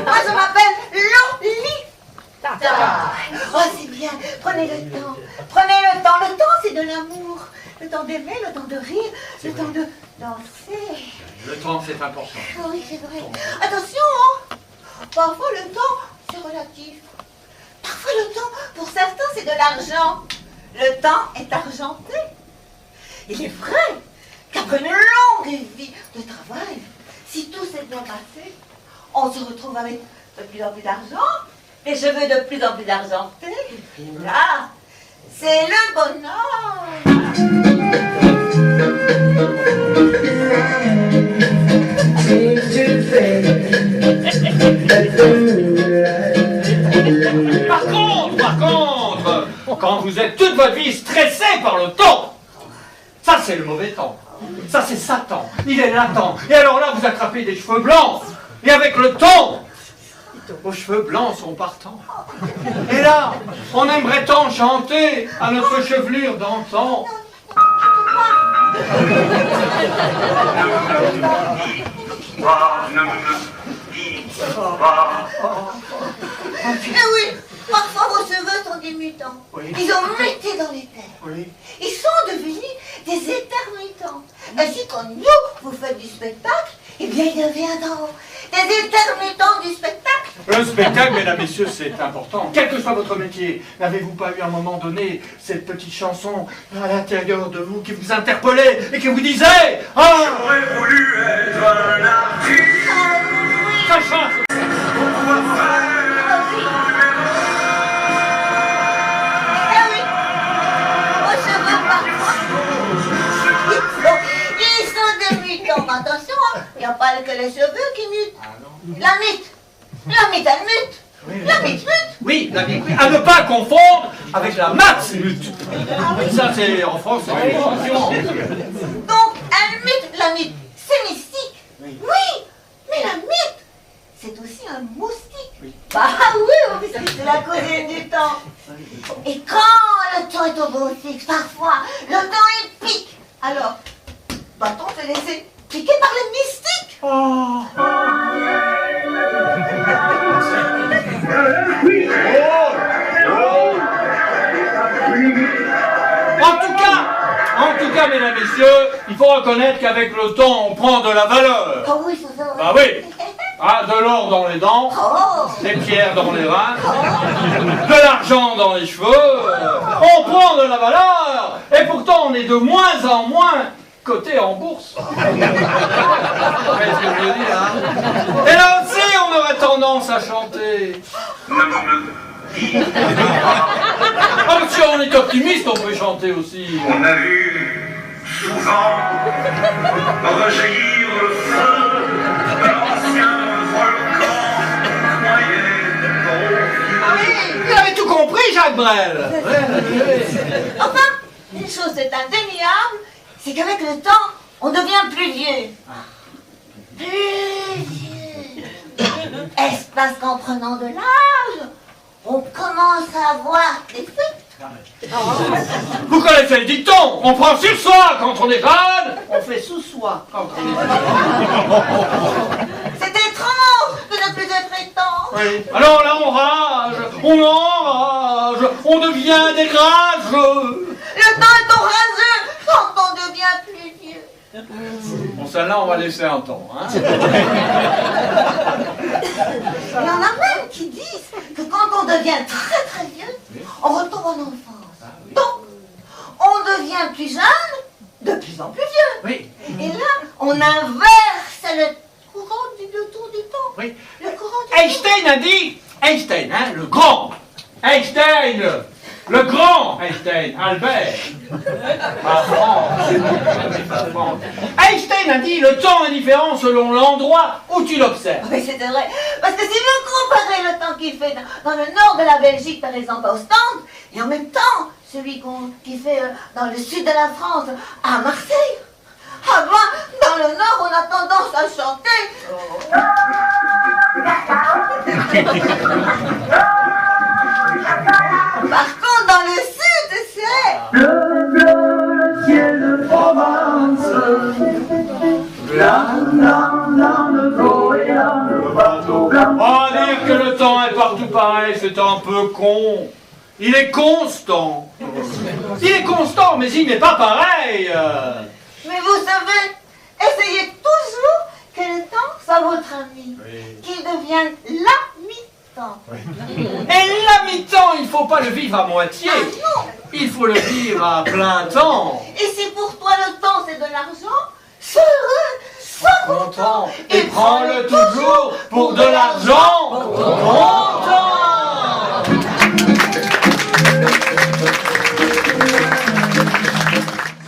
Moi, je m'appelle Lolita. Oh, c'est bien. Prenez le temps. Prenez le temps. Le temps, c'est de l'amour. Le temps d'aimer, le temps de rire, le temps de danser. Le temps, c'est important. Ah oui, c'est vrai. Attention, hein. Parfois, le temps, c'est relatif. Parfois, le temps, pour certains, c'est de l'argent. Le temps est argenté. Il est vrai qu'après une longue vie de travail, si tout s'est bien passé, on se retrouve avec de plus en plus d'argent, les cheveux de plus en plus argentés. Et là, c'est le bonheur. Par contre, quand vous êtes toute votre vie stressé par le temps, ça c'est le mauvais temps. Ça c'est Satan. Il est latent. Et alors là, vous attrapez des cheveux blancs. Et avec le temps, vos cheveux blancs sont partants. Et là, on aimerait tant chanter à notre chevelure d'antan. Eh oui, parfois vos cheveux sont des mutants. Oui. Ils ont muté dans les terres. Oui. Ils sont devenus des intermittents. Ainsi quand nous, vous faites du spectacle, eh bien ils deviendront des intermittents du spectacle. Le spectacle, mesdames, messieurs, c'est important. Quel que soit votre métier, n'avez-vous pas eu à un moment donné cette petite chanson à l'intérieur de vous qui vous interpellait et qui vous disait « Ah, J'aurais voulu être un artiste. ça chante !» Eh oui, vos cheveux parfois, ils sont des mutants. Attention, il n'y a pas que les cheveux qui mutent. La mythe, elle mute. La mythe mute. Oui, la vie, à ne pas confondre avec la maths lutte. Ça, c'est en France, c'est une chanson. Donc, un mythe, la mythe, c'est mystique. Oui, mais la mythe, c'est aussi un moustique. Oui. Bah oui, puisque c'est la cousine du temps. Et quand le temps est au beau fixe, parfois, le temps il pique. Alors, va-t-on se laisser piquer par les mystiques? En tout cas, mesdames, messieurs, il faut reconnaître qu'avec le temps, on prend de la valeur. Oh oui, c'est ça. Bah oui. Ah, de l'or dans les dents, Oh, des pierres dans les reins, de l'argent dans les cheveux. On prend de la valeur. Et pourtant, on est de moins en moins coté en bourse. Vous voyez ce que je veux dire, hein? Et là aussi, on aurait tendance à chanter. Ah, mais si on est optimiste, on peut chanter aussi. On a vu souvent rejaillir le feu de l'ancien volcan moyen. Vous avez tout compris, Jacques Brel. enfin, une chose est indéniable, c'est qu'avec le temps, on devient plus vieux. Plus vieux. Est-ce parce qu'en prenant de l'âge, on commence à avoir des fuites? Vous connaissez le dicton, on prend sur soi quand on est jeune, on fait sous soi quand on est vieux. C'est étrange de ne plus être étanche. Oui. Alors là, on rage, on enrage, on devient des rageux. Le temps est orageux quand on devient plus vieux. Bon, celle-là, on va laisser un temps. Hein. Il y en a même qui disent que quand on devient très très vieux, on retombe en enfance. Donc, on devient plus jeune, de plus en plus vieux. Oui. Et là, on inverse le courant du tour du temps. Oui. Le courant du Einstein a dit, Einstein, hein, le grand, Einstein, le grand Einstein, Albert, pas France. Einstein a dit, le temps est différent selon l'endroit où tu l'observes. Oui, c'est vrai. Parce que si vous comparez le temps qu'il fait dans le nord de la Belgique, par exemple, à Ostende, et en même temps, celui qu'il fait dans le sud de la France, à Marseille, ah ben, dans le nord, on a tendance à chanter. Par contre, dans le sud, c'est... Le bleu, le ciel de Provence, là, le goéland, le bateau blanc. Que le temps est partout pareil, c'est un peu con. Il est constant. Il est constant, mais il n'est pas pareil. Mais vous savez, essayez toujours que le temps soit votre ami, qu'il devienne l'ami-temps. Et l'ami-temps, il ne faut pas le vivre à moitié. Ah non. Il faut le vivre à plein temps. Et si pour toi le temps c'est de l'argent, sois heureux, sois content, Et prends-le toujours pour de l'argent.